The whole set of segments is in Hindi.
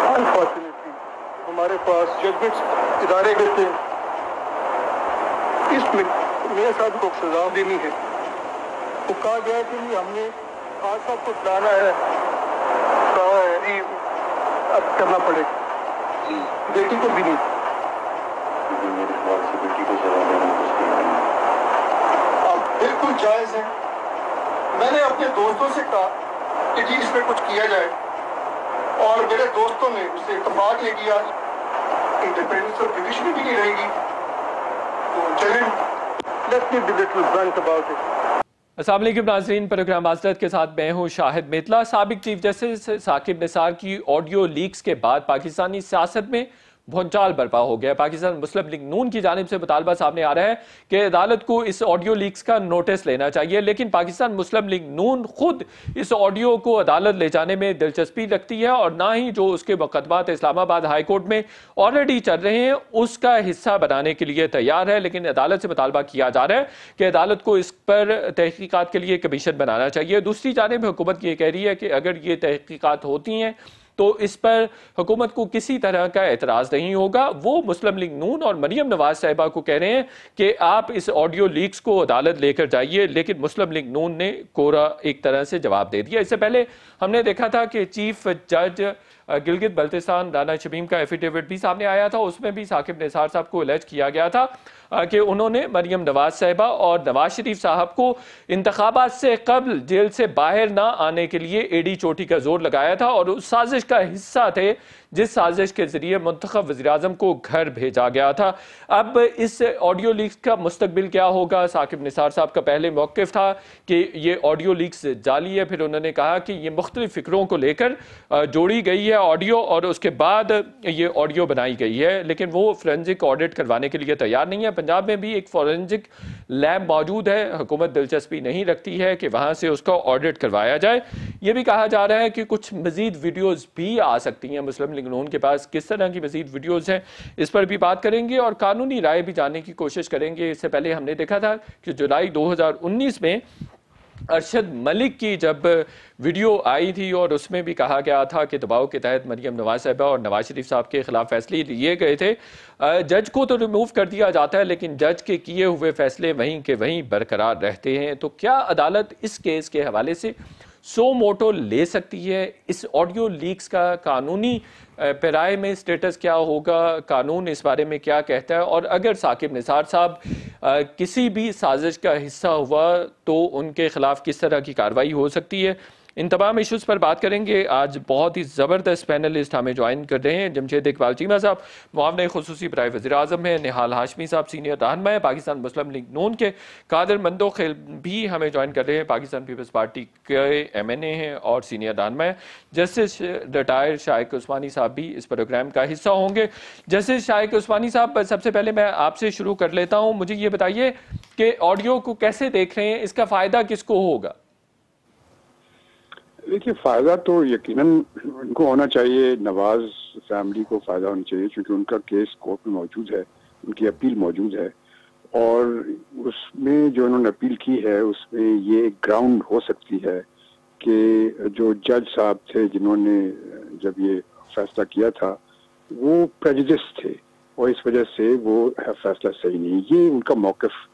अनफॉर्चुनेटली हमारे पास जजमेंट्स इदारे गए थे, इसमें मियां साहब को सजा देनी है। तो कहा गया कि हमने आज साहब को लाना है, कहा है जी अब करना पड़ेगा। बेटी को भी नहीं, मेरे ख्याल से बेटी को सजा देना कुछ नहीं है। अब बिल्कुल जायज है। मैंने अपने दोस्तों से कहा कि जी इसमें कुछ किया जाए, और मेरे दोस्तों ने उससे इत्तेफाक ले किया। इंडिपेंडेंस ऑफ जुडिशरी भी नहीं रहेगी, तो चलें, let's be little blunt about it. अस्सलाम वालेकुम नाज़रीन, प्रोग्राम बाज़दत के साथ मैं हूँ शाहिद मितला। साबिक चीफ जस्टिस साकिब निसार की ऑडियो लीक्स के बाद पाकिस्तानी सियासत में भूचाल बर्पा हो गया। पाकिस्तान मुस्लिम लीग नून की जानिब से मुतालबा सामने आ रहा है कि अदालत को इस ऑडियो लीक्स का नोटिस लेना चाहिए, लेकिन पाकिस्तान मुस्लिम लीग नून खुद इस ऑडियो को अदालत ले जाने में दिलचस्पी रखती है और ना ही जो उसके मुकदमात इस्लामाबाद हाई कोर्ट में ऑलरेडी चल रहे हैं उसका हिस्सा बनाने के लिए तैयार है। लेकिन अदालत से मुतालबा किया जा रहा है कि अदालत को इस पर तहकीकात के लिए कमीशन बनाना चाहिए। दूसरी जानिब हुकूमत ये कह रही है कि अगर ये तहकीकात होती हैं तो इस पर हुकूमत को किसी तरह का एतराज़ नहीं होगा। वो मुस्लिम लीग नून और मरियम नवाज साहिबा को कह रहे हैं कि आप इस ऑडियो लीक्स को अदालत लेकर जाइए, लेकिन मुस्लिम लीग नून ने कोरा एक तरह से जवाब दे दिया। इससे पहले हमने देखा था कि चीफ जज गिलगित बल्तिस्तान राना शमीम का एफिडेविट भी सामने आया था, उसमें भी साकिब निसार साहब को अलर्ज किया गया था कि उन्होंने मरियम नवाज साहिबा और नवाज शरीफ साहब को इंतखाबात से कबल जेल से बाहर ना आने के लिए एडी चोटी का जोर लगाया था और उस साजिश का हिस्सा थे जिस साजिश के जरिए मुंतखब वज़ीर-ए-आज़म को घर भेजा गया था। अब इस ऑडियो लीक्स का मुस्तकबिल क्या होगा? साकिब निसार साहब का पहले मौक़िफ़ था कि ये ऑडियो लीक्स जाली है, फिर उन्होंने कहा कि ये मुख्तलिफ फ़िक्रों को लेकर जोड़ी गई है ऑडियो और उसके बाद ये ऑडियो बनाई गई है, लेकिन वो फोरेंसिक ऑडिट करवाने के लिए तैयार नहीं है। पंजाब में भी एक फोरेंसिक लैब मौजूद है, हुकूमत दिलचस्पी नहीं रखती है कि वहाँ से उसका ऑडिट करवाया जाए। ये भी कहा जा रहा है कि कुछ मज़ीद वीडियोज़ भी आ सकती हैं मुस्लिम लीग नून के पास, किस तरह की मज़ीद वीडियोज़ हैं इस पर भी बात करेंगे और कानूनी राय भी जानने की कोशिश करेंगे। इससे पहले हमने देखा था कि जुलाई 2019 में अरशद मलिक की जब वीडियो आई थी और उसमें भी कहा गया था कि दबाव के तहत मरियम नवाज साहिबा और नवाज शरीफ साहब के खिलाफ फैसले लिए गए थे। जज को तो रिमूव कर दिया जाता है, लेकिन जज के किए हुए फैसले वहीं के वहीं बरकरार रहते हैं। तो क्या अदालत इस केस के हवाले से सो मोटो ले सकती है? इस ऑडियो लीक्स का कानूनी पैराए में स्टेटस क्या होगा? कानून इस बारे में क्या कहता है? और अगर साकिब निसार साहब किसी भी साजिश का हिस्सा हुआ तो उनके खिलाफ किस तरह की कार्रवाई हो सकती है? इन तमाम इशूज़ पर बात करेंगे। आज बहुत ही ज़बरदस्त पैनलिस्ट हमें ज्वाइन कर रहे हैं। जमशेद इकबाल चीमा साहब मुआवने खुसूसी बराए वज़ीर-ए-आज़म हैं, निहाल हाशमी साहब सीनियर रहनुमा है, पाकिस्तान मुस्लिम लीग नून के, कादर मंदोखेल भी हमें ज्वाइन कर रहे हैं, पाकिस्तान पीपल्स पार्टी के MNA हैं और सीनियर रहनुमा है। जस्टिस रिटायर्ड शाइक उस्मानी साहब भी इस प्रोग्राम का हिस्सा होंगे। जस्टिस शाइक उस्मानी साहब, सबसे पहले मैं आपसे शुरू कर लेता हूँ, मुझे ये बताइए कि ऑडियो को कैसे देख रहे हैं, इसका फ़ायदा किसको होगा? देखिए, फ़ायदा तो यकीनन उनको होना चाहिए, नवाज फैमिली को फ़ायदा होना चाहिए क्योंकि उनका केस कोर्ट में मौजूद है, उनकी अपील मौजूद है और उसमें जो उन्होंने अपील की है उसमें ये एक ग्राउंड हो सकती है कि जो जज साहब थे जिन्होंने जब ये फैसला किया था वो प्रेजुडिस थे और इस वजह से वो फैसला सही नहीं, ये उनका मौक़िफ़,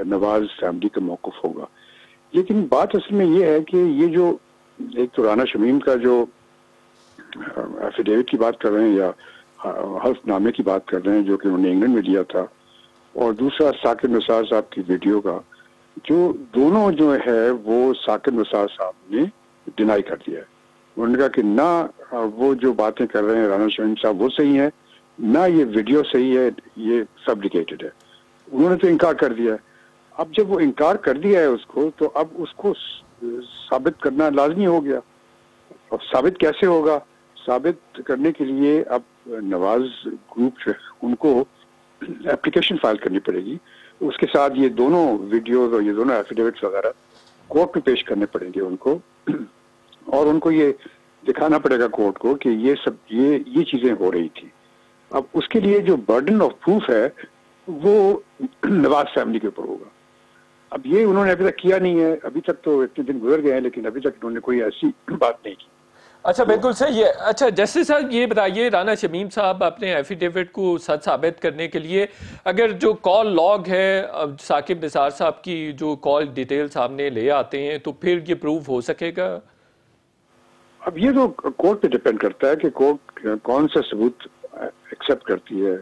नवाज फैमिली का मौक़िफ़ होगा। लेकिन बात असल में ये है कि ये जो एक तो राना शमीम का जो एफिडेविट की बात कर रहे हैं या हल्फनामे की बात कर रहे हैं जो कि उन्होंने इंग्लैंड में लिया था, और दूसरा साकिब निसार साहब की वीडियो का, जो दोनों जो है वो साकिब निसार साहब ने डिनाई कर दिया है। उन्होंने कहा कि ना वो जो बातें कर रहे हैं राना शमीम साहब वो सही है, ना ये वीडियो सही है, ये फैब्रिकेटेड है। उन्होंने तो इनकार कर दिया है। अब जब वो इनकार कर दिया है उसको, तो अब उसको साबित करना लाजमी हो गया। और साबित कैसे होगा? साबित करने के लिए अब नवाज ग्रुप उनको एप्लीकेशन फाइल करनी पड़ेगी, उसके साथ ये दोनों वीडियोस और ये दोनों एफिडेविट्स वगैरह कोर्ट में पेश करने पड़ेंगे उनको, और उनको ये दिखाना पड़ेगा कोर्ट को कि ये सब ये चीजें हो रही थी। अब उसके लिए जो बर्डन ऑफ प्रूफ है वो नवाज फैमिली के ऊपर होगा। अब ये उन्होंने अभी तक किया नहीं है, अभी तक तो इतने दिन गुजर गए हैं लेकिन अभी तक उन्होंने कोई ऐसी बात नहीं की। अच्छा, बिल्कुल सही है। अच्छा जस्टिस साहब ये बताइए, राना शमीम साहब अपने एफिडेविट को सच साबित करने के लिए अगर जो कॉल लॉग है साकिब निसार साहब की जो कॉल डिटेल सामने ले आते हैं तो फिर ये प्रूव हो सकेगा? अब ये तो कोर्ट पे डिपेंड करता है कि कोर्ट कौन सा सबूत एक्सेप्ट करती है।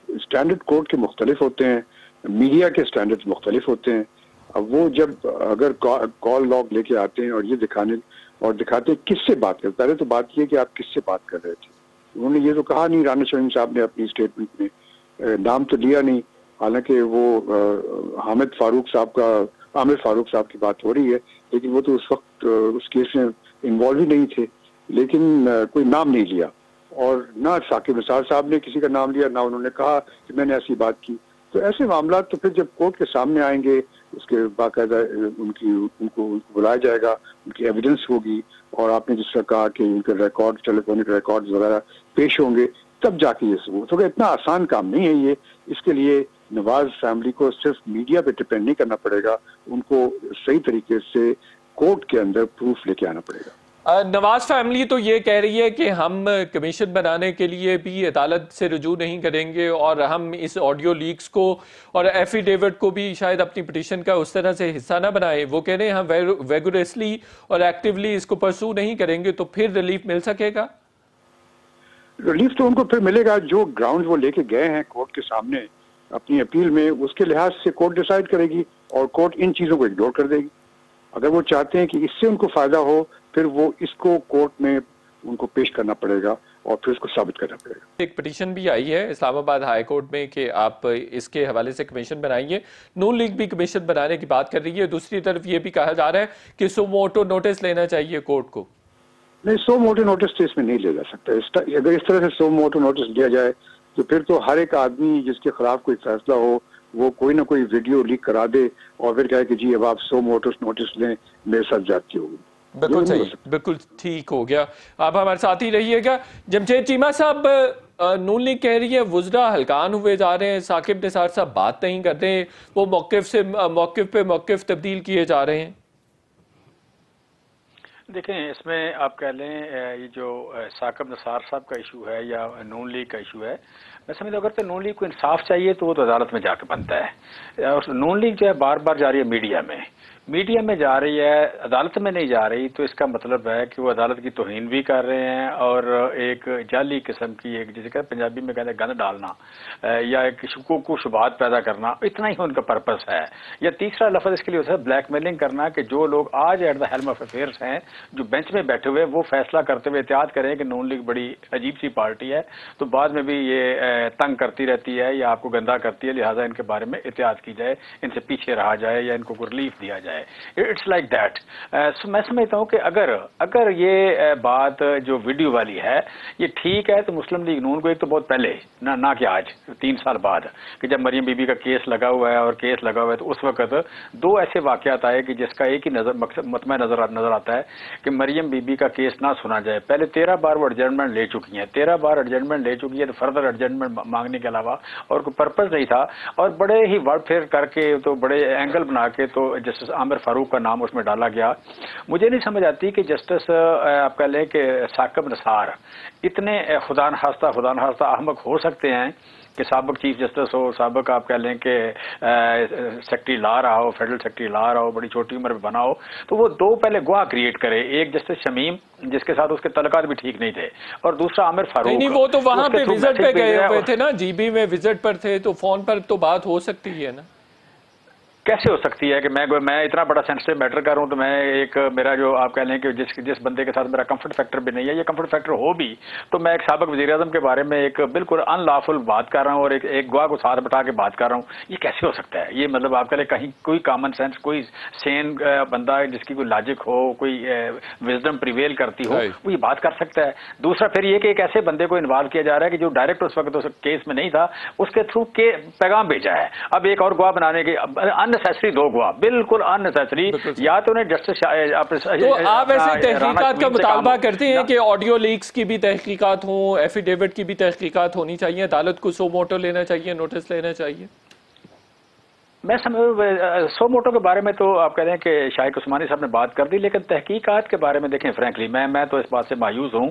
स्टैंडर्ड कोर्ट के मुख्तलिफ होते हैं, मीडिया के स्टैंडर्ड मुख्तलिफ होते हैं। अब वो जब अगर कॉल लॉग लेके आते हैं और ये दिखाते हैं किससे बात करते, पहले तो बात ये कि आप किससे बात कर रहे थे। उन्होंने ये तो कहा नहीं, राना शमीम साहब ने अपनी स्टेटमेंट में नाम तो लिया नहीं, हालांकि वो आमिर फारूक साहब की बात हो रही है, लेकिन वो तो उस वक्त उस केस में इन्वॉल्व ही नहीं थे, लेकिन कोई नाम नहीं लिया और ना साकिब निसार साहब ने किसी का नाम लिया, ना उन्होंने कहा कि मैंने ऐसी बात की। तो ऐसे मामला तो फिर जब कोर्ट के सामने आएंगे उसके बाकायदा उनको बुलाया जाएगा, उनकी एविडेंस होगी और आपने जिस तरह कहा कि उनके रिकॉर्ड, टेलीफोनिक रिकॉर्ड वगैरह पेश होंगे, तब जाके ये सबूत होगा। इतना आसान काम नहीं है ये। इसके लिए नवाज फैमिली को सिर्फ मीडिया पे डिपेंड नहीं करना पड़ेगा, उनको सही तरीके से कोर्ट के अंदर प्रूफ लेके आना पड़ेगा। नवाज फैमिली तो ये कह रही है कि हम कमीशन बनाने के लिए भी अदालत से रुजू नहीं करेंगे और हम इस ऑडियो लीक्स को और एफिडेविट को भी शायद अपनी पिटीशन का उस तरह से हिस्सा ना बनाए। वो कह रहे हैं हम वेगुरसली और एक्टिवली इसको परसू नहीं करेंगे तो फिर रिलीफ मिल सकेगा। रिलीफ तो उनको फिर मिलेगा, जो ग्राउंड वो लेके गए हैं कोर्ट के सामने अपनी अपील में, उसके लिहाज से कोर्ट डिसाइड करेगी और कोर्ट इन चीजों को इग्नोर कर देगी। अगर वो चाहते हैं कि इससे उनको फायदा हो, फिर वो इसको कोर्ट में उनको पेश करना पड़ेगा और फिर उसको साबित करना पड़ेगा। एक पिटीशन भी आई है इस्लामाबाद हाई कोर्ट में कि आप इसके हवाले से कमीशन बनाइए। नून लीग भी कमीशन बनाने की बात कर रही है। दूसरी तरफ ये भी कहा जा रहा है कि सो मोटो नोटिस लेना चाहिए कोर्ट को। नहीं, सो मोटो नोटिस तो इसमें नहीं ले जा सकता। अगर इस तरह से सो मोटो नोटिस लिया जाए तो फिर तो हर एक आदमी जिसके खिलाफ कोई फैसला हो वो कोई ना कोई वीडियो लीक करा दे और फिर कहे कि जी अब आप सो मोटो नोटिस लें, मेरे साथ ज्यादती होगी। बिल्कुल सही, बिल्कुल ठीक हो गया। आप हमारे साथ ही रहिएगा। जमशेद चीमा साहब, नून लीग कह रही है वुज़रा हल्कान हुए जा रहे हैं, साकिब निसार साहब बात नहीं कर रहे, वो मौक़िफ़ पे मौक़िफ़ तब्दील किए जा रहे हैं। देखें, इसमें आप कह लें ये जो साकिब निसार साहब का इशू है या नून लीग का इशू है, मैं समझता हूँ अगर तो नून लीग को इंसाफ चाहिए तो वो तो अदालत में जाके बनता है। और नून लीग जो है बार बार जा रही है मीडिया में जा रही है, अदालत में नहीं जा रही, तो इसका मतलब है कि वो अदालत की तौहीन भी कर रहे हैं और एक जाली किस्म की, एक जिसे कहते पंजाबी में कहते हैं गंद डालना या एक शुकों को शुबात पैदा करना, इतना ही उनका पर्पस है। या तीसरा लफ्ज इसके लिए होता है ब्लैकमेलिंग करना, कि जो लोग आज at the helm of affairs हैं, जो बेंच में बैठे हुए, वो फैसला करते हुए एहतियात करें कि नून लीग बड़ी अजीब सी पार्टी है, तो बाद में भी ये तंग करती रहती है या आपको गंदा करती है, लिहाजा इनके बारे में एहतियात की जाए, इनसे पीछे रहा जाए या इनको कोई रिलीफ दिया जाए। It's like that. मैं समझता हूँ कि अगर ये बात जो वीडियो वाली है ये ठीक है तो मुस्लिम लीग नून को एक तो बहुत पहले ना कि आज 3 साल बाद कि जब मरियम बीबी का केस लगा हुआ है तो उस वक्त 2 ऐसे वाकयात आए कि जिसका एक ही मतमा नजर आता है कि मरियम बीबी का केस ना सुना जाए। पहले 13 बार वो एडजमेंट ले चुकी हैं, 13 बार एडजमेंट ले चुकी है, तो फर्दर एडजमेंट मांगने के अलावा और कोई पर्पज नहीं था। और बड़े ही वर्ड फेर करके, तो बड़े एंगल बना के तो जस्टिस आमिर फारूक का नाम उसमें डाला गया। मुझे नहीं समझ आती कि जस्टिस आप कह लें कि साकिब निसार इतने खुदा नखास्ता अहमक हो सकते हैं कि साबिक चीफ जस्टिस हो, साबिक आप कह लें कि सेक्रेटरी ला रहा हो, फेडरल सेक्रेटरी ला रहा हो, बड़ी छोटी उम्र में बना हो, तो वो 2 पहले गवाह क्रिएट करे, एक जस्टिस शमीम जिसके साथ उसके तलकात भी ठीक नहीं थे और दूसरा आमिर फारूक। नहीं, वो तो वहां पे विजिट पे गए हुए थे ना, जीबी में विजिट पर थे, तो फोन पर तो बात हो सकती है ना। कैसे हो सकती है कि मैं इतना बड़ा सेंसिटिव मैटर कर रहा हूं, तो मैं एक मेरा जो आप कह लें कि जिस बंदे के साथ मेरा कंफर्ट फैक्टर भी नहीं है, ये कंफर्ट फैक्टर हो भी तो मैं एक साबिक वज़ीर-ए-आज़म के बारे में एक बिल्कुल अनलॉफुल बात कर रहा हूं और एक गवाह को साथ बैठा के बात कर रहा हूं, ये कैसे हो सकता है? ये मतलब आप कह लें कहीं कोई कॉमन सेंस, कोई सेन बंदा जिसकी कोई लॉजिक हो, कोई विजडम प्रिवेल करती हो, वो ये बात कर सकता है। दूसरा फिर ये कि एक ऐसे बंदे को इन्वॉल्व किया जा रहा है कि जो डायरेक्ट उस वक्त उस केस में नहीं था, उसके थ्रू के पैगाम भेजा है। अब एक और गवाह बनाने के अननेसेसरी 2 गवाह, बिल्कुल अननेसेसरी। या तो उन्हें जस्टिस तो आप ऐसे तहकीकात का मुतालबा करते हैं कि ऑडियो लीक्स की भी तहकीकात हो, एफिडेविट की भी तहकीकात होनी चाहिए, अदालत को सो मोटो लेना चाहिए, नोटिस लेना चाहिए? मैं समझ सो मोटो के बारे में तो आप कह रहे हैं कि शाहिद उस्मानी साहब ने बात कर दी, लेकिन तहकीकात के बारे में देखें फ्रैंकली मैं तो इस बात से मायूस हूं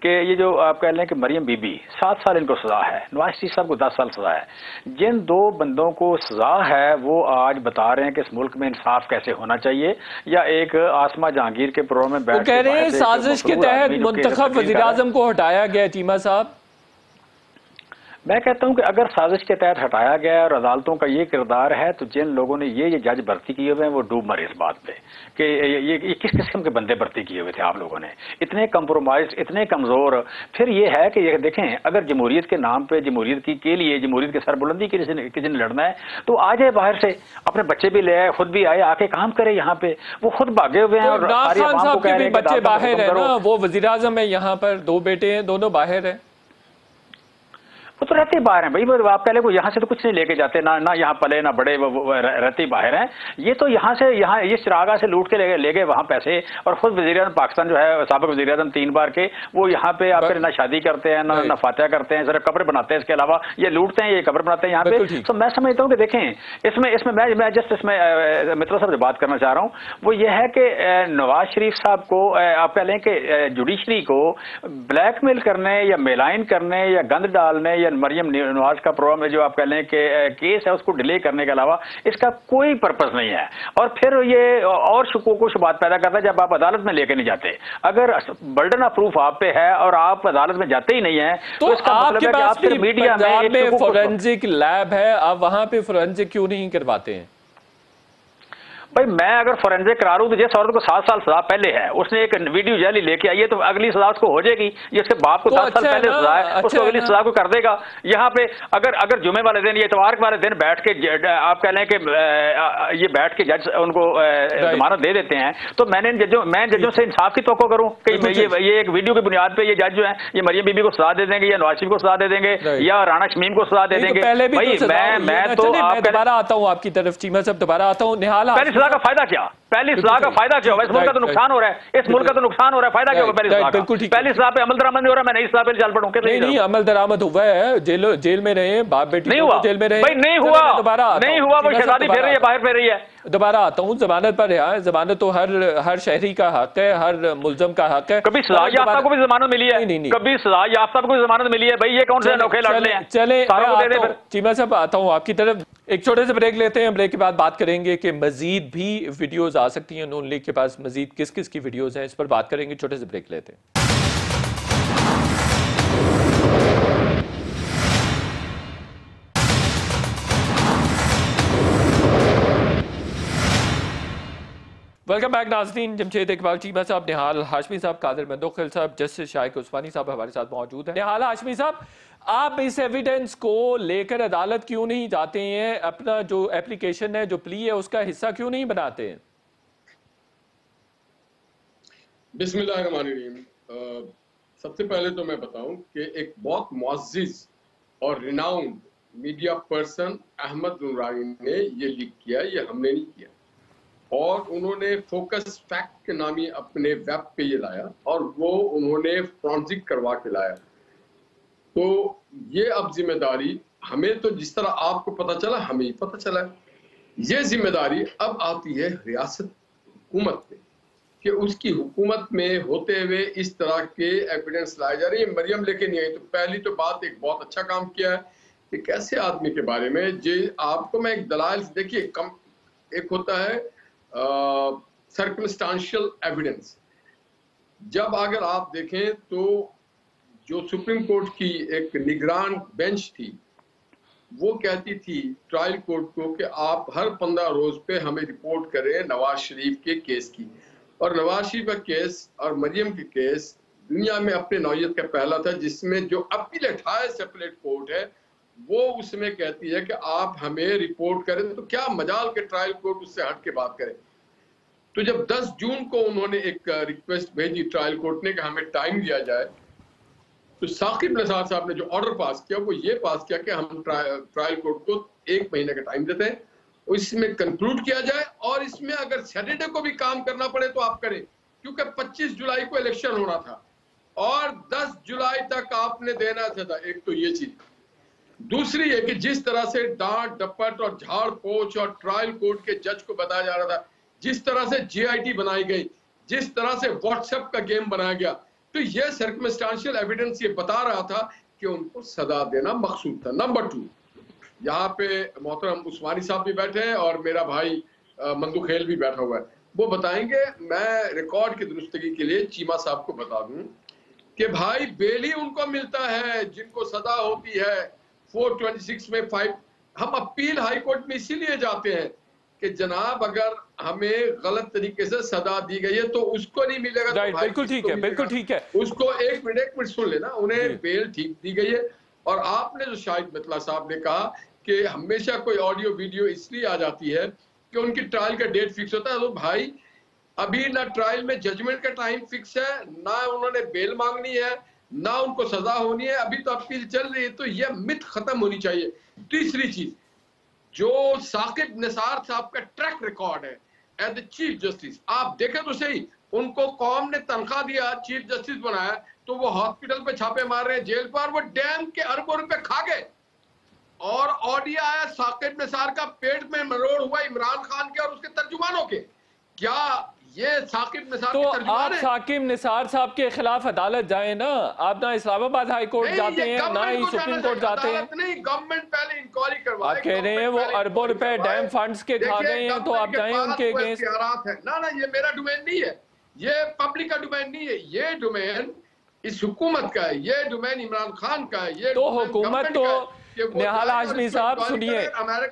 कि ये जो आप कह रहे हैं कि मरियम बीबी 7 साल इनको सजा है, नवाज शरीफ साहब को 10 साल सजा है, जिन 2 बंदों को सजा है वो आज बता रहे हैं कि इस मुल्क में इंसाफ कैसे होना चाहिए, या एक आसमा जहांगीर के प्रोग्राम में बैठ कह रहे हैं साजिश के तहत मुंतखब वज़ीर आज़म को हटाया गया। चीमा साहब, मैं कहता हूं कि अगर साजिश के तहत हटाया गया और अदालतों का ये किरदार है, तो जिन लोगों ने ये जज भर्ती किए हुए हैं वो डूब मरे इस बात पे कि ये किस किस्म के बंदे भर्ती किए हुए थे आप लोगों ने, इतने कंप्रोमाइज, इतने कमजोर। फिर ये है कि ये देखें, अगर जमहूरियत के नाम पे, जमहूरियत के लिए, जमहूरियत के सरबुलंदी किसी ने लड़ना है तो आ जाए बाहर से, अपने बच्चे भी ले आए, खुद भी आए, आके काम करे यहाँ पे। वो खुद भागे हुए हैं और सारी आवाम को कह रहे हैं कि बच्चे बाहर है ना, वो वज़ीर आज़म है, यहाँ पर 2 बेटे हैं, दोनों बाहर है। वो तो रहते बाहर हैं भाई, आप पहले को यहाँ से तो कुछ नहीं लेके जाते, ना यहाँ पले ना बड़े, रहते बाहर हैं। ये तो यहाँ से ये चिरागा से लूट के ले गए वहाँ पैसे, और खुद वज़ीर-ए-आज़म पाकिस्तान जो है, साबिक़ वज़ीर-ए-आज़म 3 बार के, वो यहाँ पे आपके ना शादी करते हैं, ना फातिहा करते हैं, सिर्फ कब्र बनाते हैं, इसके अलावा ये लूटते हैं, ये कब्र बनाते हैं यहाँ पे। तो मैं समझता हूँ कि देखें, इसमें मैं जस्ट इसमें मित्रा साहब से बात करना चाह रहा हूँ, वो ये है कि नवाज शरीफ साहब को आप कह लें कि जुडिशरी को ब्लैकमेल करने या मेलाइन करने या गंद डालने या मरियम नवाज का प्रोग्राम है जो आप कह लें कि केस है उसको डिले करने के अलावा इसका कोई पर्पस नहीं है। और फिर ये और शुबात पैदा करता है जब आप अदालत में लेके नहीं जाते। अगर बर्डन ऑफ प्रूफ आप पे है और आप अदालत में जाते ही नहीं है तो इसका मतलब है कि आप सिर्फ मीडिया में फोरेंसिक लैब है, आप वहां पे फोरेंसिक क्यों नहीं करवाते हैं? भाई मैं अगर फोरेंसिक करा लूं तो जिस औरत को 7 साल सजा पहले है, उसने एक वीडियो जाली लेके आई है, तो अगली सजा उसको हो जाएगी। ये उसके बाप को 10 साल पहले सजा है, उसको अगली सजा को कर देगा। यहाँ पे अगर जुमे वाले दिन या इतवार वाले दिन बैठ के आप कह लें कि ये बैठ के जज उनको जमानत दे देते हैं, तो मैं जजों से इंसाफ की तवक्को करूं कि ये एक वीडियो की बुनियाद पे ये जज जो है ये मरियम बीबी को सजा दे देंगे या नवाज शरीफ को सजा दे देंगे या राना शमीम को सजा दे देंगे। भाई मैं तो दोबारा आता हूँ आपकी तरफ, चीमा साहब दोबारा आता हूँ। निहाल, सजा का फायदा क्या? पहली सजा का फायदा क्या होगा? इस मुल्क का तो नुकसान हो रहा है, इस मुल्क का तो नुकसान हो रहा है, फायदा क्या होगा पहली सजा का? पहली सजा पे अमल दरामद नहीं हो रहा, मैं नई सजा पे चल पड़ूं? नहीं, अमल दरामद हुआ है, जेल में रहे, बाप बेटी नहीं हुआ, जेल में रहे। भाई नहीं हुआ, नहीं हुआ, वो शहजादी फिर रही है, बाहर फिर रही है। दोबारा आता हूँ, जमानत पर है, जमानत तो हर शहरी का हक है, हर मुलजम का हक है। कभी सजा याफ्ता को भी जमानत मिली है? नहीं, कभी सजा याफ्ता को भी जमानत मिली है? भाई ये कौन से अनोखे लड़ने हैं? चले चीमा साहब, आता हूँ आपकी तरफ। एक छोटे से ब्रेक लेते हैं, ब्रेक के बाद बात करेंगे कि मजीद भी वीडियोस आ सकती हैं नून लीग के पास, मजीद किस किस की वीडियोस हैं, इस पर बात करेंगे। छोटे से ब्रेक लेते हैं। वेलकम बैक नाज़रीन। जमशेद इकबाल, चीमा साहब, निहाल हाशमी साहब, कादिर मंदोखिल साहब, जस्टिस शाहिद उस्मानी साहब हमारे साथ मौजूद हैं। निहाल हाशमी साहब, आप इस एविडेंस को लेकर अदालत क्यों नहीं जाते हैं? अपना जो एप्लीकेशन है, जो प्ली है, उसका हिस्सा क्यों नहीं बनाते हैं? बिस्मिल्लाहिर्रहमानिर्रहीम। सबसे पहले तो मैं बताऊं कि एक बहुत मुअज़्ज़िज़ और रिनाउंड मीडिया पर्सन अहमद नूरानी ने ये लीक किया, ये हमने नहीं किया। और उन्होंने फोकस फैक्ट के नामी अपने वेब पे ये लाया और वो उन्होंने फॉरेंसिक करवा के लाया। तो ये अब जिम्मेदारी हमें, तो जिस तरह आपको पता चला हमें ही पता चला है, ये जिम्मेदारी अब आती है रियासत हुकूमत पे कि उसकी हुकूमत में होते हुए इस तरह के एविडेंस लाए जा रहे हैं। मरियम लेके नहीं आई, तो पहली तो बात एक बहुत अच्छा काम किया है कि कैसे आदमी के बारे में जे आपको मैं एक दलाल देखिए, एक होता है सर्कमस्टांशियल एविडेंस। जब अगर आप देखें तो जो सुप्रीम कोर्ट की एक निगरान बेंच थी वो कहती थी ट्रायल कोर्ट को कि आप हर 15 रोज पे हमें रिपोर्ट करें नवाज शरीफ के केस की। और नवाज शरीफ का केस और मरियम के केस दुनिया में अपने नौयत का पहला था जिसमें जो अपीलेट हाईएस्ट अपीलेट कोर्ट है वो उसमें कहती है कि आप हमें रिपोर्ट करें, तो क्या मजाल के ट्रायल कोर्ट उससे हट के बात करे। तो जब 10 जून को उन्होंने एक रिक्वेस्ट भेजी ट्रायल कोर्ट ने कि हमें टाइम दिया जाए, तो साकिब निसार साहब ने जो ऑर्डर पास किया वो ये पास किया कि हम ट्रायल कोर्ट को 1 महीने का टाइम देते हैं, इसमें कंक्लूड किया जाए और इसमें अगर सैटरडे को भी काम करना पड़े तो आप करें, क्योंकि 25 जुलाई को इलेक्शन होना था और 10 जुलाई तक आपने देना था। एक तो ये चीज, दूसरी है कि जिस तरह से डांट डपट और झाड़ पोछ और ट्रायल कोर्ट के जज को बताया जा रहा था, जिस तरह से JIT बनाई गई, जिस तरह से व्हाट्सएप का गेम बनाया गया, तो यह सर्कमस्टेंशियल एविडेंस ये बता रहा था कि उनको सजा देना मकसूद था। नंबर 2, यहाँ पे मोहतरम उस्मानी साहब भी बैठे हैं और मेरा भाई मंदू खेल भी बैठा हुआ है, वो बताएंगे। मैं रिकॉर्ड की दुरुस्तगी के लिए चीमा साहब को बता दूं कि भाई बेल ही उनको मिलता है जिनको सजा होती है 426 में 5। हम अपील हाई कोर्ट में इसीलिए जाते हैं कि जनाब अगर हमें गलत तरीके से सजा दी गई है तो उसको नहीं मिलेगा। राइट, बिल्कुल ठीक है, बिल्कुल ठीक है। उसको एक मिनट सुन लेना, उन्हें बेल ठीक दी गई है। और आपने जो शाहिद मितला साहब ने कहा कि हमेशा कोई ऑडियो वीडियो इसलिए आ जाती है कि उनकी ट्रायल का डेट फिक्स होता है, तो भाई अभी ना ट्रायल में जजमेंट का टाइम फिक्स है, ना उन्होंने बेल मांगनी है, ना उनको सजा होनी है, अभी तो अपील चल रही है। तो यह मिथ खत्म होनी चाहिए। तीसरी चीज, जो साकिब निसार साहब का ट्रैक रिकॉर्ड है एज द चीफ जस्टिस, आप देखें तो सही, उनको कौम ने तनख्वाह दिया, चीफ जस्टिस बनाया, तो वो हॉस्पिटल पे छापे मार रहे हैं, जेल पर, वो डैम के अरबों रुपए खा गए। और ऑडियो आया साकिब निसार का पेट में मरोड़ हुआ इमरान खान के और उसके तर्जुमानों के। क्या ये साकिब निसार तो के तर्जुमान आप साकिब निसार साहब के खिलाफ अदालत जाए ना, आप ना इस्लामाबाद हाई कोर्ट जाते हैं, ना ही सुप्रीम कोर्ट जाते हैं। नहीं, गवर्नमेंट पहले इंक्वायरी करवाए। आप कह रहे हैं वो अरबों रुपए डैम फंड्स के खा गए हैं, तो आप जाएं उनके अगेंस्ट। ना, ये मेरा डोमेन नहीं है, ये पब्लिक का डोमेन नहीं है, ये डोमेन इस हुकूमत का है, ये डोमेन इमरान खान का है। ये तो हुकूमत तो निहाल हाशमी साहब सुनिए,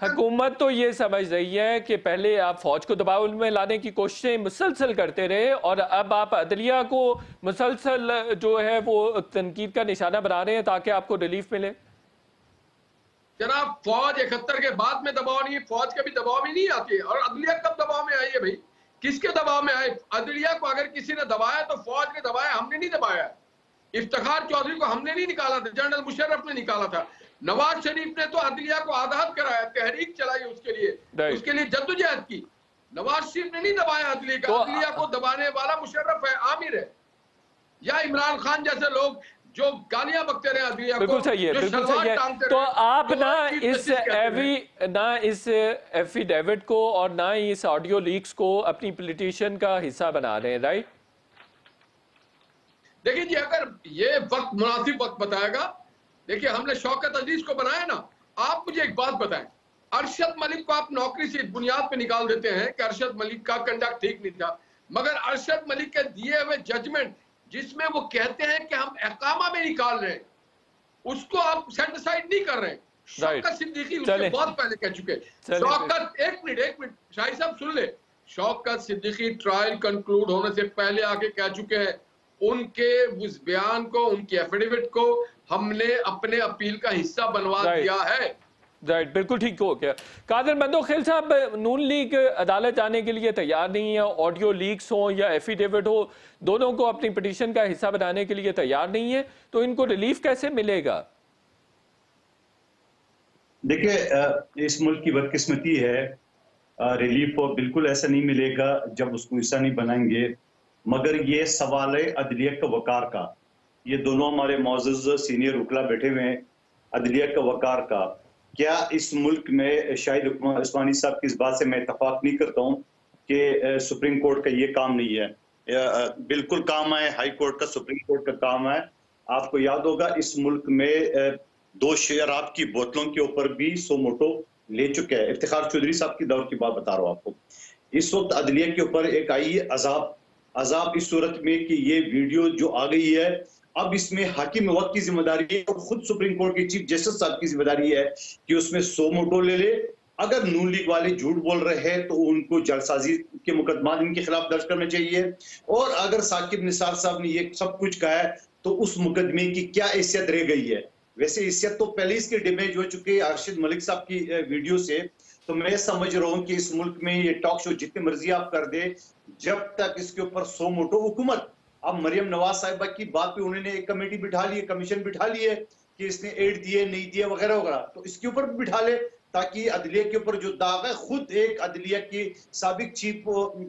हुकूमत तो ये समझ रही है कि पहले आप फौज को दबाव में लाने की कोशिशें मुसलसल करते रहे और अब आप अदलिया को मुसलसल जो है वो तनकीद का निशाना बना रहे हैं ताकि आपको रिलीफ मिले। जनाब, फौज 71 के बाद में दबाव नहीं है, फौज कभी दबाव में नहीं आती है। और अदलिया कब दबाव में आई है भाई? किसके दबाव में आए? अदलिया को अगर किसी ने दबाया तो फौज ने दबाया, हमने नहीं दबाया। इफ्तिखार चौधरी को हमने नहीं निकाला था, जनरल मुशर्रफ ने निकाला था। नवाज शरीफ ने तो अदलिया को आजाद कराया, तहरीक चलाई उसके लिए जद्दोजहद की। नवाज शरीफ ने नहीं दबाया अदलिया को। अदलिया को दबाने वाला मुशर्रफ है, आमिर है, या इमरान खान जैसे लोग जो गालियां बकते रहे अदलिया को। बिल्कुल सही है, बिल्कुल सही है। तो आप ना इस एफिडेविट को और ना ही इस ऑडियो लीक्स को अपनी पिटिशन का हिस्सा बना रहे हैं, राइट? देखिए जी, अगर ये वक्त मुनासिब वक्त बताएगा, देखिए हमने शौकत अजीज को बनाया ना। आप मुझे एक बात बताएं, अरशद मलिक को आप नौकरी से इस बुनियाद पे निकाल देते हैं कि अरशद मलिक का कंडक्ट ठीक नहीं था, मगर अरशद मलिक के दिए हुए जजमेंट जिसमें वो कहते हैं कि हम अहकामा में निकाल रहे हैं, उसको आप सेट असाइड नहीं कर रहे हैं। शौकत सिद्दीकी उससे बहुत पहले कह चुके। शौकत एक मिनट शाही साहब सुन ले, शौकत सिद्दीकी ट्रायल कंक्लूड होने से पहले आके कह चुके हैं, उनके उस बयान को, उनकी एफिडेविट को हमने अपने अपील का हिस्सा बनवा दिया है। राइट, बिल्कुल ठीक हो गया। कादिर मंदोखेल साहब, नून लीग अदालत जाने के लिए तैयार नहीं है, ऑडियो लीक्स हो या एफिडेविट हो, दोनों को अपनी पिटीशन का हिस्सा बनाने के लिए तैयार नहीं है, तो इनको रिलीफ कैसे मिलेगा? देखिए, इस मुल्क की बदकिस्मती है, रिलीफ बिल्कुल ऐसा नहीं मिलेगा जब उसको हिस्सा नहीं बनाएंगे। मगर ये सवाल है अदलिया का वकार का, ये दोनों हमारे मौजूद सीनियर वकला बैठे हुए हैं, अदलिया का वकार का। क्या इस मुल्क में शाहिद उस्मानी साहब की इस बात से मैं इत्तफाक नहीं करता हूँ कि सुप्रीम कोर्ट का ये काम नहीं है, बिल्कुल काम है, हाई कोर्ट का, सुप्रीम कोर्ट का काम है। आपको याद होगा इस मुल्क में 2 शराब की बोतलों के ऊपर भी सो मोटो ले चुके हैं। इफ्तिखार चौधरी साहब की दौर की बात बता रहा हूँ आपको। इस वक्त अदलिया के ऊपर एक आई है अजाब इस सूरत में कि ये वीडियो जो आ गई है, अब इसमें हाकिम वक्त की जिम्मेदारी है और खुद सुप्रीम कोर्ट के चीफ जस्टिस साहब की जिम्मेदारी है कि उसमें सो मोटो ले ले। अगर नून लीग वाले झूठ बोल रहे हैं तो उनको जलसाजी के मुकदमा इनके खिलाफ दर्ज करने चाहिए, और अगर साकिब निसार साहब ने ये सब कुछ कहा है तो उस मुकदमे की क्या हैसियत रह गई है? वैसे हैसियत तो पहले इसके डैमेज हो चुके हैं अरशद मलिक साहब की वीडियो से। तो मैं समझ रहा हूँ कि इस मुल्क में ये टॉक शो जितनी मर्जी आप कर दे, जब तक इसके ऊपर सो मोटो हुकूमत, अब मरियम नवाज साहिबा की बात पे उन्होंने एक कमेटी बिठा ली है, कमीशन बिठा ली है कि इसने एड दिए नहीं दिए वगैरह वगैरह, तो इसके ऊपर भी बिठा ले, ताकि अदलिया के ऊपर जो दाग है, खुद एक अदलिया की साबिक चीफ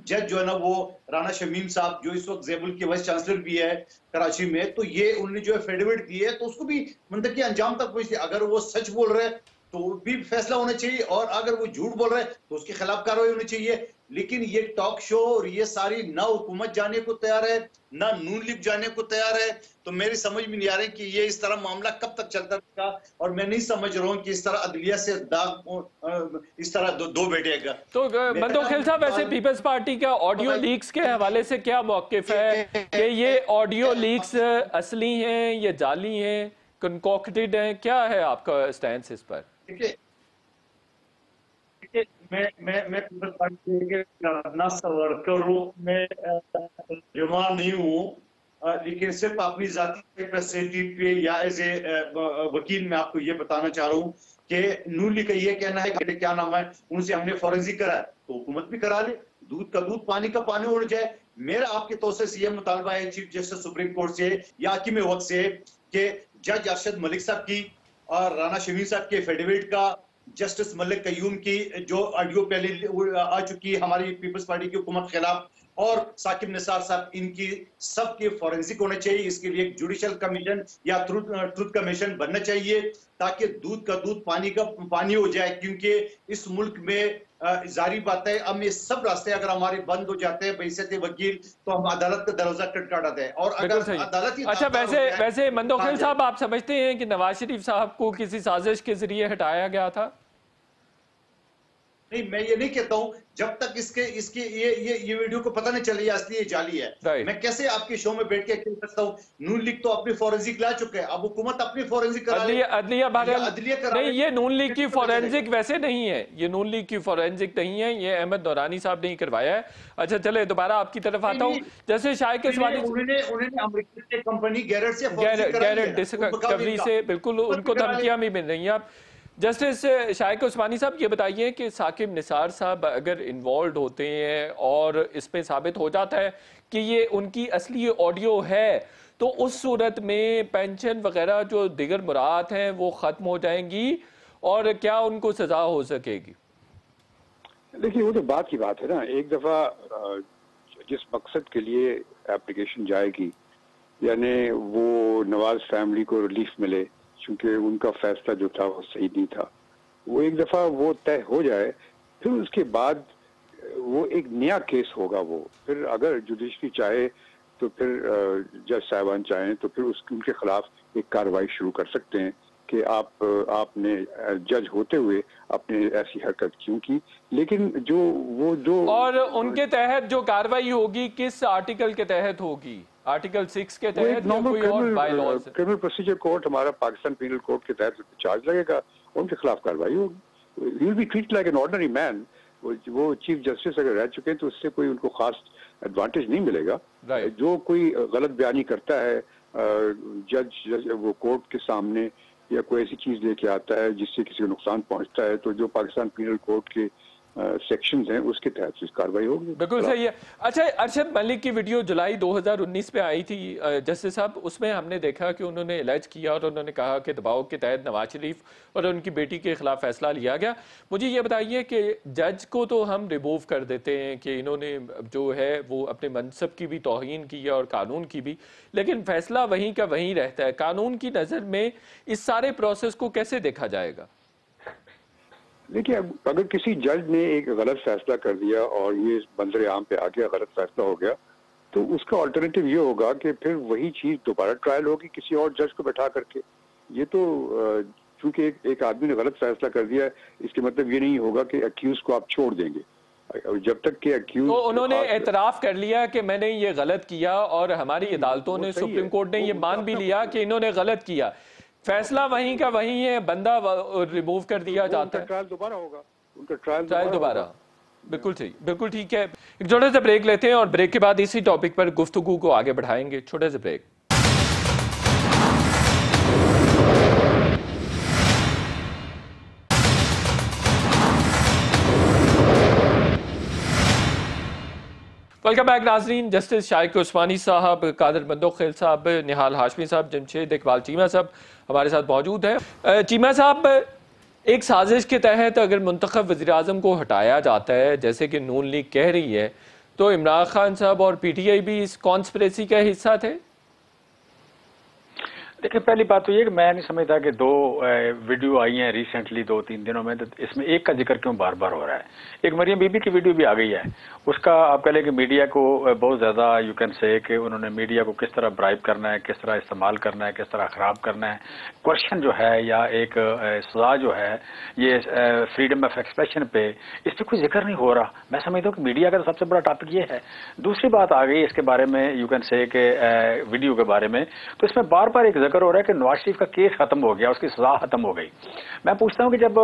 जज जो है ना, वो राना शमीम साहब जो इस वक्त ज़ेबुल के वाइस चांसलर भी है कराची में, तो ये उन्होंने जो एफिडेविट दी है तो उसको भी मतलब कि अंजाम तक पहुंचे। अगर वो सच बोल रहे हैं तो भी फैसला होना चाहिए, और अगर वो झूठ बोल रहे हैं तो उसके खिलाफ कार्रवाई होनी चाहिए। लेकिन ये टॉक शो और ये सारी ना हुकूमत जाने को तैयार है ना नून लीग जाने को तैयार है, तो मेरी समझ में नहीं आ रही कि ये इस तरह मामला कब तक चलता रहेगा। और मैं नहीं समझ रहा हूँ कि इस तरह अदलिया से दाग इस तरह दो बैठेगा। तो मंदोखिल साहब, वैसे पीपल्स पार्टी का ऑडियो लीक्स के हवाले से क्या मौकिफ है कि ये ऑडियो लीक्स असली हैं या जाली हैं, कंकॉक्टेड हैं, क्या है आपका स्टैंड इस पर? मैं पीपल्स पार्टी के वर्कर हूँ, मैं जुमा नहीं हूँ, लेकिन सिर्फ अपनी जाती कैपेसिटी पे या एज ए वकील मैं आपको ये बताना चाह रहा हूँ कि नून लीग का ये कहना है कि क्या नाम है, उनसे हमने फॉरेंसिक करा है तो हुकूमत भी करा ले, दूध का दूध पानी का पानी उड़ जाए। मेरा आपके तौर से सीएम मुतालबा है चीफ जस्टिस सुप्रीम कोर्ट से या हाकिम वक्त से कि जज अरशद मलिक साहब की और राना शमीम साहब के एफिडेविट का, जस्टिस मलिक कयूम की जो ऑडियो पहले आ चुकी है हमारी पीपल्स पार्टी की हुकूमत के खिलाफ, और साकिब निसार साहब, इनकी सबके फॉरेंसिक होने चाहिए। इसके लिए एक जुडिशियल कमीशन या ट्रुथ कमीशन बनना चाहिए ताकि दूध का दूध पानी का पानी हो जाए, क्योंकि इस मुल्क में जारी बात है अब ये सब रास्ते अगर हमारे बंद हो जाते हैं बैसियत वकील तो हम अदालत का दरवाजा खटखटाते हैं। और अगर अदालत अच्छा, वैसे मंदोखिल साहब, आप समझते हैं कि नवाज शरीफ साहब को किसी साजिश के जरिए हटाया गया था? नहीं, मैं ये नहीं कहता हूं जब तक इसके ये वीडियो को पता नहीं चले असली ये जाली है। मैं कैसे आपके शो में बैठ के कह सकता हूं? नून लीग तो अपनी फॉरेंसिक ला चुके हैं, अब हुकूमत अपनी फॉरेंसिक करा ले। अदलिया नहीं, ये नून लीग की फॉरेंसिक वैसे नहीं है, ये नून लीग की फॉरेंसिक नहीं है, ये अहमद नौरानी साहब ने ही करवाया है। अच्छा चले, दोबारा आपकी तरफ आता हूँ। जैसे शायक इस्मानी उन्होंने अमेरिका से कंपनी गैरेट डिस्कवरी से बिल्कुल उनको धमकियां भी मिल रही हैं। आप जस्टिस शायक उस्मानी साहब ये बताइए कि साकिब निसार साहब अगर इन्वॉल्व होते हैं और इस पे साबित हो जाता है कि ये उनकी असली ऑडियो है, तो उस सूरत में पेंशन वगैरह जो दिगर मुराद हैं वो ख़त्म हो जाएंगी और क्या उनको सज़ा हो सकेगी? देखिए, वो तो बात की बात है ना। एक दफ़ा जिस मकसद के लिए एप्लीकेशन जाएगी, यानी वो नवाज फैमिली को रिलीफ मिले क्योंकि उनका फैसला जो था वो सही नहीं था, वो एक दफ़ा वो तय हो जाए, फिर उसके बाद वो एक नया केस होगा। वो फिर अगर जुडिशरी चाहे तो फिर जज साहिबान चाहें तो फिर उनके खिलाफ एक कार्रवाई शुरू कर सकते हैं कि आपने जज होते हुए आपने ऐसी हरकत क्यों की। लेकिन जो और उनके तहत जो कार्रवाई होगी किस आर्टिकल के तहत होगी? आर्टिकल 6 के तहत या कोई और बाय-लॉज? क्रिमिनल प्रोसीजर कोर्ट, हमारा पाकिस्तान पीनल कोड के तहत चार्ज लगेगा, उनके खिलाफ कार्रवाई होगी। He will be treated like an ordinary man. वो चीफ जस्टिस अगर रह चुके हैं तो उससे कोई उनको खास एडवांटेज नहीं मिलेगा। जो कोई गलत बयानी करता है जज वो कोर्ट के सामने या कोई ऐसी चीज लेके आता है जिससे किसी को नुकसान पहुंचता है, तो जो पाकिस्तान पीनल कोड के सेक्शंस हैं उसके तहत कार्रवाई होगी। बिल्कुल सही है। अच्छा, अरशद मलिक की वीडियो जुलाई 2019 में आई थी जस्टिस साहब, उसमें हमने देखा कि उन्होंने एलाइज किया और उन्होंने कहा कि दबाव के तहत नवाज शरीफ और उनकी बेटी के खिलाफ फैसला लिया गया। मुझे ये बताइए कि जज को तो हम रिमूव कर देते हैं कि इन्होंने जो है वो अपने मनसब की भी तौहीन की है और कानून की भी, लेकिन फैसला वहीं का वहीं रहता है। कानून की नज़र में इस सारे प्रोसेस को कैसे देखा जाएगा? देखिए, अगर किसी जज ने एक गलत फैसला कर दिया और ये मंजर आम पे आ गया, गलत फैसला हो गया, तो उसका अल्टरनेटिव ये होगा कि फिर वही चीज दोबारा ट्रायल होगी किसी और जज को बैठा करके। ये तो चूंकि एक आदमी ने गलत फैसला कर दिया, इसके मतलब ये नहीं होगा कि अक्यूज को आप छोड़ देंगे जब तक कि अक्यूज। तो उन्होंने एतराफ कर लिया कि मैंने ये गलत किया और हमारी अदालतों ने, सुप्रीम कोर्ट ने ये मान भी लिया कि इन्होंने गलत किया, फैसला वहीं का वहीं है, बंदा रिमूव कर दिया जाता है, ट्रायल दोबारा होगा, उनका ट्रायल दोबारा। बिल्कुल सही, बिल्कुल ठीक है। एक छोटे से ब्रेक लेते हैं और ब्रेक के बाद इसी टॉपिक पर गुफ्तगू को आगे बढ़ाएंगे। छोटे से ब्रेक। वेलकम बैक नाजरीन। जस्टिस शाइक उस्मानी साहब, कादर मंदोखिल साहब, निहाल हाशमी साहब, जमशेद इकबाल चीमा साहब हमारे साथ मौजूद हैं। चीमा साहब, एक साजिश के तहत अगर मुंतखब वज़ीर-ए-आज़म को हटाया जाता है, जैसे कि नून लीग कह रही है, तो इमरान खान साहब और PTI भी इस कॉन्स्पिरेसी का हिस्सा थे? देखिए, पहली बात तो ये कि मैं नहीं समझता कि 2 वीडियो आई हैं रिसेंटली 2-3 दिनों में, तो इसमें एक का जिक्र क्यों बार बार हो रहा है। एक मरियम बीबी की वीडियो भी आ गई है, उसका आप कह लें कि मीडिया को बहुत ज़्यादा यू कैन से कि उन्होंने मीडिया को किस तरह ब्राइब करना है, किस तरह इस्तेमाल करना है, किस तरह ख़राब करना है। क्वेश्चन जो है या एक सजा जो है ये फ्रीडम ऑफ एक्सप्रेशन पे, इस पर कोई जिक्र नहीं हो रहा। मैं समझता हूँ कि मीडिया का तो सबसे बड़ा टॉपिक ये है। दूसरी बात आ गई इसके बारे में, यू कैन से कि वीडियो के बारे में, तो इसमें बार बार एक जिक्र हो रहा है कि नवाज शरीफ का केस खत्म हो गया, उसकी सजा खत्म हो गई। मैं पूछता हूं कि जब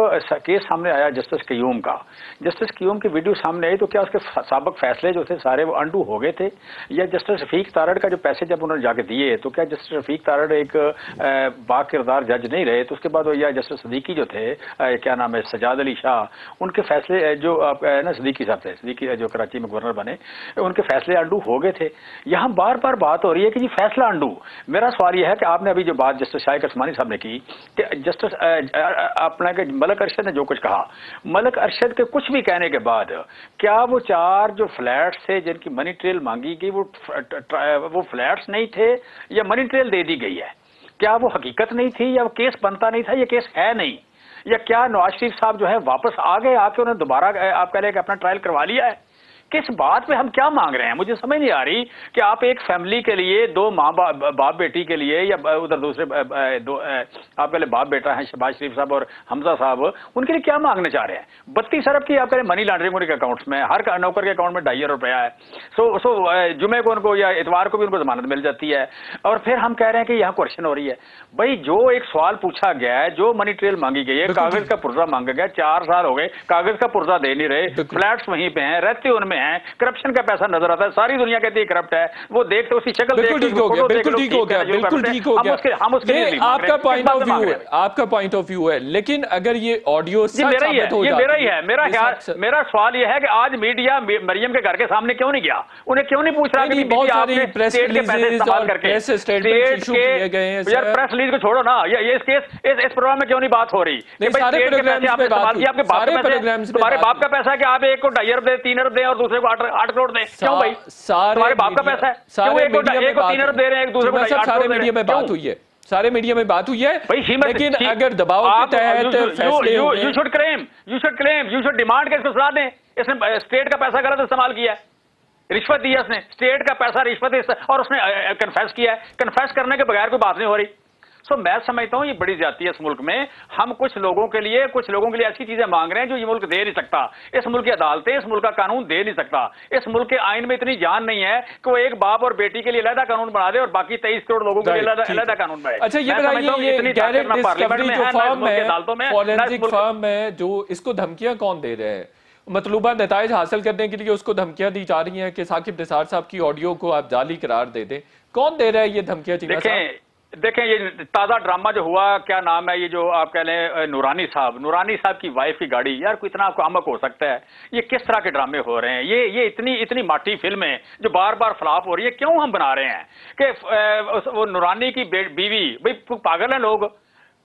केस सामने आया जस्टिस क्यूम का, जस्टिस क्यूम की वीडियो सामने आई, तो क्या उसके साबिक फैसले जो थे सारे वो अंडू हो गए थे? या जस्टिस रफीक तारड़ का जो पैसे जब उन्होंने जाके दिए, तो क्या जस्टिस रफीक तारड़ एक बाकिरदार जज नहीं रहे? तो उसके बाद या जस्टिस सदीकी जो थे, क्या नाम है, सजाद अली शाह, उनके फैसले जो ना सदीकी साहब थे, सदीकी जो कराची में गवर्नर बने, उनके फैसले अंडू हो गए थे। यहां बार बार बात हो रही है कि जी फैसला अंडू। मेरा सवाल यह है कि आपने अभी जो बात जस्टिस शाहिद असमानी साहब ने की कि जस्टिस अपना के मलक अरशद ने जो कुछ कहा, मलक अरशद के कुछ भी कहने के बाद क्या वो 4 जो फ्लैट्स थे जिनकी मनी ट्रेल मांगी गई वो फ्लैट्स नहीं थे या मनी ट्रेल दे दी गई है? क्या वो हकीकत नहीं थी या वो केस बनता नहीं था, ये केस है नहीं? या क्या नवाज शरीफ साहब जो है वापस आ गए, आके उन्हें दोबारा आप कह रहे हैं कि अपना ट्रायल करवा लिया है? किस बात पे हम क्या मांग रहे हैं? मुझे समझ नहीं आ रही कि आप एक फैमिली के लिए, 2 माँ बाप बेटी के लिए, या उधर दूसरे आप पहले बाप बेटा है शहबाज शरीफ साहब और हमजा साहब, उनके लिए क्या मांगने चाह रहे हैं? 32 अरब की आप कह रहे मनी लॉन्ड्रिंग उनके अकाउंट्स में, हर नौकर के अकाउंट में 2.5 रुपया है। सो जुमे को उनको या इतवार को भी उनको जमानत मिल जाती है, और फिर हम कह रहे हैं कि यहाँ क्वेश्चन हो रही है। भाई जो एक सवाल पूछा गया है, जो मनी ट्रेल मांगी गई है, कागज का पुर्जा मांगा गया, 4 साल हो गए, कागज का पुर्जा दे नहीं रहे, फ्लैट्स वहीं पे हैं, रहते उनमें हैं, करप्शन का पैसा नजर आता है, सारी दुनिया कहती है करप्ट है, वो देखते उसकी शक्ल बिल्कुल ठीक हो गया, बिल्कुल ठीक हो गया, बिल्कुल ठीक हो गया। हम उसके लिए आपका पॉइंट ऑफ व्यू है, आपका पॉइंट ऑफ व्यू है, लेकिन अगर ये ऑडियो मेरा ही है, मेरा सवाल ये है कि आज मीडिया मरियम के घर के सामने क्यों नहीं गया? उन्हें क्यों नहीं पूछ रहा कि बहुत सारी प्रेस रिलीज और प्रेस स्टेटमेंट इशू किए गए हैं? यार प्रेस रिलीज को छोड़ो ना, ये इस प्रोग्राम में क्यों नहीं बात हो रही? सारे प्रोग्राम पे बात हुई, तुम्हारे बाप का पैसा कि आप एक को 2.5 अरब दे, 3 अरब दे और दूसरे को 8 करोड़ दें, क्यों भाई? तुम्हारे बाप का पैसा है, क्यों एक को 3 अरब दे रहे हैं, एक दूसरे को 8 करोड़ दे रहे हैं? मीडिया में बात हुई है, सारे मीडिया में बात हुई है, लेकिन अगर दबाव के तहत फैसले यू शुड डिमांड के इसको सजा दें। इसने स्टेट का पैसा गलत इस्तेमाल किया है, रिश्वत दी है उसने, स्टेट का पैसा रिश्वत, और उसने कन्फेस किया है। कन्फेस करने के बगैर कोई बात नहीं हो रही। सो मैं समझता हूं ये बड़ी ज्यादती है इस मुल्क में। हम कुछ लोगों के लिए ऐसी चीजें मांग रहे हैं जो ये मुल्क दे नहीं सकता। इस मुल्क की अदालतें, इस मुल्क का कानून दे नहीं सकता। इस मुल्क के आइन में इतनी जान नहीं है कि वो एक बाप और बेटी के लिए अलग कानून बना दे और बाकी 23 करोड़ लोगों के लिए अलग कानून बनाए। अच्छा ये फॉरेंसिक फर्म है जो इसको धमकियां कौन दे रहे हैं? मतलूबा नताइज हासिल करने के लिए उसको धमकियां दी जा रही हैं कि साकिब निसार साहब की ऑडियो को आप जाली करार दे दें। कौन दे रहा है ये धमकियां? देखें ये ताज़ा ड्रामा जो हुआ, क्या नाम है, ये जो आप कह लें नूरानी साहब की वाइफ की गाड़ी, यार कोई इतना आपको आमक हो सकता है? ये किस तरह के ड्रामे हो रहे हैं? ये इतनी माठी फिल्म है जो बार बार फ्लॉप हो रही है, क्यों हम बना रहे हैं कि वो नूरानी की बीवी, भाई पागल हैं लोग।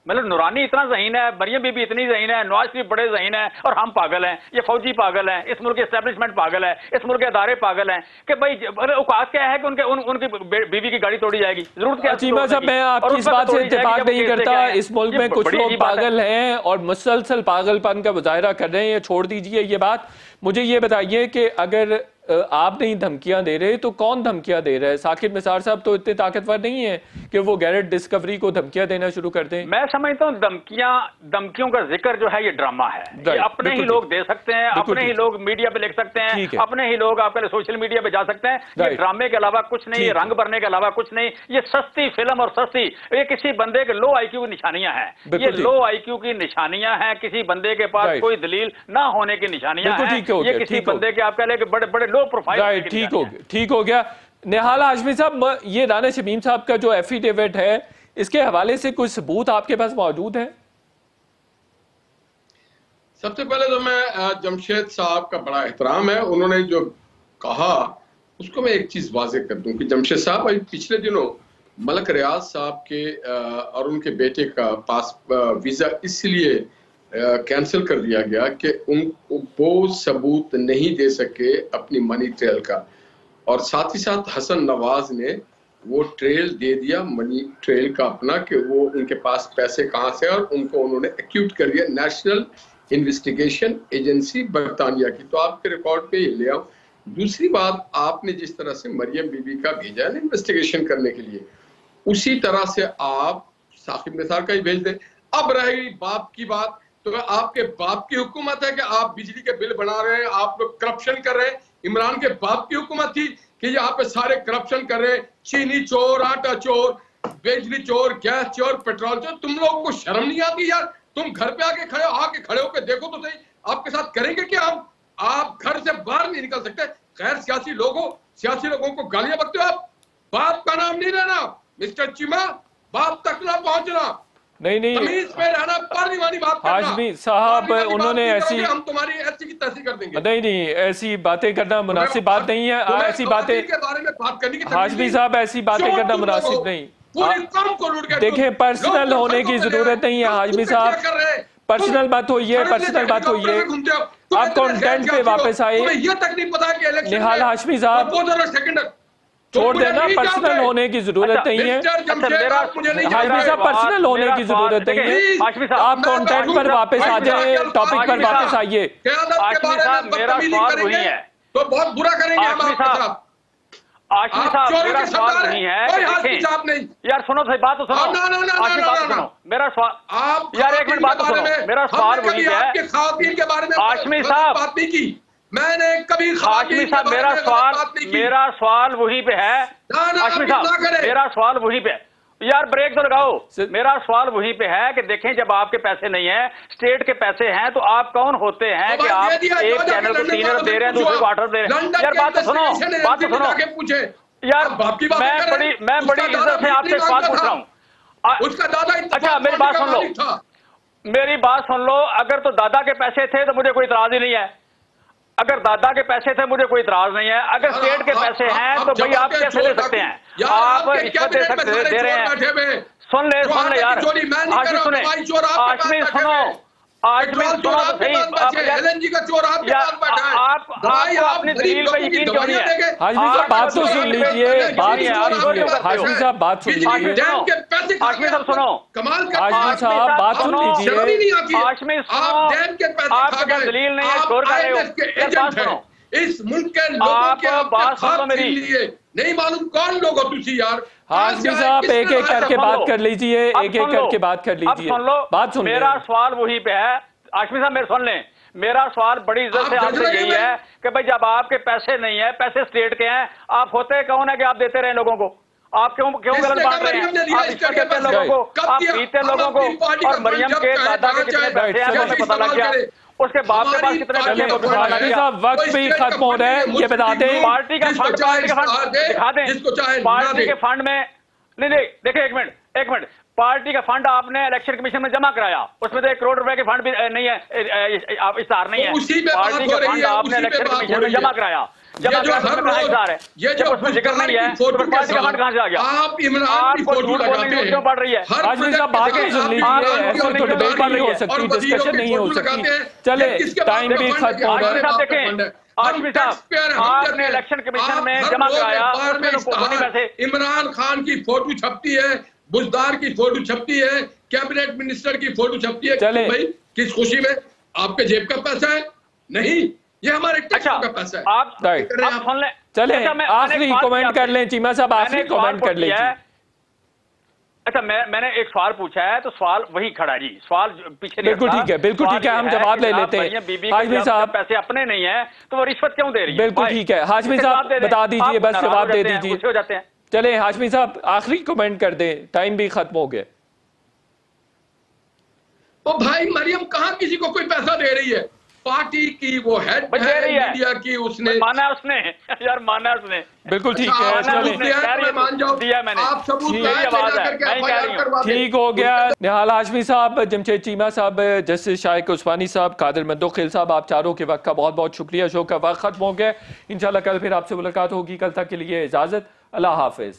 मतलब नूरानी इतना ज़हीन है, मरियम बीबी इतनी ज़हीन है, नवाज शरीफ बड़े ज़हीन है, और हम पागल हैं, ये फौजी पागल हैं, इस मुल्क के एस्टेब्लिशमेंट पागल है, इस मुल्क के अदारे पागल हैं कि भाई औकात क्या है कि उनकी बीवी की गाड़ी तोड़ी जाएगी? जरूरत क्या? चीमा साहब मैं आपकी इस बात से इत्तेफाक नहीं करता। इस मुल्क में कुछ लोग पागल हैं और मुसलसल पागलपन का मुजाहरा कर रहे हैं, ये छोड़ दीजिए ये बात। मुझे ये बताइए कि अगर आप नहीं धमकियां दे रहे तो कौन धमकियां दे रहा है? साकिब निसार साहब तो इतने ताकतवर नहीं है कि वो गैरेट डिस्कवरी को धमकियां देना शुरू कर दें। मैं समझता हूँ धमकियों का जिक्र जो है ये ड्रामा है, ये अपने ही लोग दे सकते हैं, अपने ही लोग मीडिया पे लिख सकते हैं, अपने ही लोग आपके सोशल मीडिया पे जा सकते हैं। ये ड्रामे के अलावा कुछ नहीं, ये रंग भरने के अलावा कुछ नहीं, ये सस्ती फिल्म और सस्ती, ये किसी बंदे के लो IQ की निशानियां हैं। ये लो IQ की निशानियां हैं, किसी बंदे के पास कोई दलील ना होने की निशानियां हैं। ये किसी बंदे के आप कह लें कि बड़े लो प्रोफाइल। ठीक हो गया। निहाल हाशमी साहब, ये राना शमीम साहब का जो एफिडेविट है, इसके हवाले से कुछ सबूत आपके पास मौजूद है? सबसे पहले तो मैं जमशेद साहब का बड़ा एहतराम है, उन्होंने जो कहा उसको मैं एक चीज वाज़ेह कर दूं कि जमशेद साहब अभी पिछले दिनों मलक रियाज साहब के और उनके बेटे का पास वीजा इसलिए कैंसिल कर दिया गया कि वो सबूत नहीं दे सके अपनी मनी ट्रेल का, और साथ ही साथ हसन नवाज ने वो ट्रेल दे दिया मनी ट्रेल का अपना, कि वो उनके पास पैसे कहाँ से, और उनको उन्होंने एक्यूट कर दिया नेशनल इन्वेस्टिगेशन एजेंसी बरतानिया की। तो आपके रिकॉर्ड पे ये ले आओ। दूसरी बात, आपने जिस तरह से मरियम बीबी का भेजा है ना इन्वेस्टिगेशन करने के लिए, उसी तरह से आप साकिब निसार का ही भेज दें। अब रही बाप की बात, तो आपके बाप की हुकूमत है कि आप बिजली के बिल बना रहे हैं, आप लोग करप्शन कर रहे हैं। इमरान के बाप की हुकूमत थी कि यहाँ पे सारे करप्शन कर रहे हैं, चीनी चोर, आटा चोर, बिजली चोर, गैस चोर, पेट्रोल चोर। तुम लोग को शर्म नहीं आती यार? तुम घर पे आके खड़े होके देखो तो सही, आपके साथ करेंगे क्या हम? आप घर से बाहर नहीं निकल सकते। गैर सियासी लोगों को गालियां बकते हो आप। बाप का नाम नहीं लेना मिस्टर चीमा, बाप तक ना पहुंचना। नहीं तमीज में रहना, पार्लिमानी बात करना। हाशमी साहब, उन्होंने ऐसी, हम तुम्हारी ऐसी की तैसी कर देंगे। नहीं, ऐसी बातें करना मुनासिब बात नहीं है। ऐसी बातें के बारे में बात करने की, हाशमी साहब ऐसी बातें करना मुनासिब नहीं। देखिए, पर्सनल होने की जरूरत नहीं है हाशमी साहब, पर्सनल बात हुई है, पर्सनल बात हुई है। आप कंटेंट पे वापस आए। ये तक नहीं पता कि इलेक्शन निहाल हाशमी साहब छोड़ देना, पर्सनल होने की जरूरत नहीं है। हाशमी साहब, पर्सनल होने की जरूरत नहीं है। आप कंटेंट पर वापस आ जाए, टॉपिक पर वापस आइए। हाशमी साहब, मेरा सवाल वही है तो बहुत बुरा करेंगे हम आपके साथ। हाशमी साहब, मेरा सवाल नहीं है। यार सुनो सही, बात तो सुनो। हाशमी बात सुनो, मेरा सवाल, यार एक मिनट बात तो सुनो, मेरा सवाल वही है। हाशमी साहब बात नहीं की मैंने कभी। हाशमी साहब, मेरा सवाल वही पे है। हाशमी साहब, मेरा सवाल वही पे है। यार ब्रेक तो लगाओ। मेरा सवाल वहीं पे है कि देखें, जब आपके पैसे नहीं है, स्टेट के पैसे हैं, तो आप कौन होते हैं कि आप एक चैनल को 3 अरब दे रहे हैं, दूसरे को 8 अरब दे रहे हैं? यार बात तो सुनो, बात तो सुनो। यार मैं बड़ी इज्जत से आपसे सवाल पूछ रहा हूँ। उसका दादा, अच्छा मेरी बात सुन लो, मेरी बात सुन लो। अगर तो दादा के पैसे थे तो मुझे कोई इतराज ही नहीं है। अगर दादा के पैसे थे मुझे कोई इतराज नहीं है। अगर स्टेट के पैसे हैं तो भाई आप कैसे दे सकते हैं? आप रिश्वत दे रहे हैं। सुन ले यार, हाशमी सुने, हाशमी सुनो, हाशमी सुनो तो सही। आपको अपनी दलील पे यकीन क्यों नहीं है? हाशमी साहब बात तो सुन लीजिए, हाशमी साहब बात सुन लीजिए। हाशमी साहब सुनो, हाशमी साहब बात सुन लीजिए। हाशमी सुनो, आपका दलील नहीं है, शोर कर रहे हो। बात सुनो, इस मुल्क के लोगों के बात सुनो मेरी, नहीं मालूम कौन लोग हो तुसी यार। हाशमी साहब एक एक करके बात कर लीजिए, एक एक करके बात कर लीजिए। सुन लो, बात सुन, मेरा सवाल वहीं पे है। हाशमी साहब मेरे सुन लें, मेरा सवाल बड़ी इज्जत से आपसे यही है कि भाई जब आपके पैसे नहीं है, पैसे स्टेट के हैं, आप होते कौन है कि आप देते रहे लोगों को? आप क्यों गलत बांट रहे हैं? आप रिश्वत देते हैं लोगों को, आप पीते लोगों को। और मरियम के दादा के कितने पैसे हैं हमें पता लग गया, उसके बाप के पास कितने पैसे हैं वो पता लग गया। वक्त भी खत्म हो रहा है, ये बता दें। पार्टी का फंड दिखा दें। पार्टी के फंड में नहीं, देखिए एक मिनट, पार्टी का फंड आपने इलेक्शन कमीशन में जमा कराया, उसमें तो 1 करोड़ रुपए के फंड भी नहीं है, इश्तेहार नहीं है। पार्टी का फंड आपने इलेक्शन कमीशन में जमा कराया, जमा कराया है, जब उसमें जिक्र नहीं है तो पार्टी का फंड कहां से आ गया? आपको झूठ बोलने की क्यों पड़ रही है? हाशमी साहब बात तो सुन लीजिए, ऐसे तो डिबेट नहीं हो सकती, डिस्कशन नहीं हो सकती। चले, टाइम भी खत्म हो रहा है। देखें हाशमी साहब, आपने इलेक्शन कमीशन में जमा कराया, उसमें तो कोई पैसे। इमरान खान की फोटो छपती है, बुजदार की फोटो छपती है, कैबिनेट मिनिस्टर की फोटो छपती है। चले भाई किस खुशी में? आपके जेब का पैसा है? नहीं, ये हमारे टैक्स का पैसा है। आप सुन लें। चले, आखिरी कमेंट कर लें चीमा साहब, आखिरी कमेंट कर लीजिए। अच्छा मैंने एक सवाल पूछा है तो सवाल वही खड़ा जी, सवाल पीछे बिल्कुल ठीक है, बिल्कुल ठीक है, हम जवाब ले लेते हैं। हाशमी साहब पैसे अपने नहीं है तो वो रिश्वत क्यों दे रही है? बिल्कुल ठीक है, हाशमी साहब बता दीजिए, बस जवाब दे दीजिए, हो जाते हैं। चले हाशमी साहब आखिरी कमेंट कर दें, टाइम भी खत्म हो गया। ओ भाई, मरियम कहाँ किसी को कोई पैसा दे रही है? पार्टी की वो हेड है, मीडिया की, उसने माना, उसने यार माना उसने। बिल्कुल ठीक है, मान जाओ, दिया मैंने, आप सबूत ठीक हो गया। निहाल हाशमी साहब, जमशेद चीमा साहब, जस्टिस शाइक उस्मानी साहब, कादिर मंदो खिल साहब, आप चारों के वक्त का बहुत बहुत शुक्रिया। शो का वक्त खत्म हो गया, इंशाल्लाह कल फिर आपसे मुलाकात होगी। कल तक के लिए इजाजत, अल्लाह हाफिज।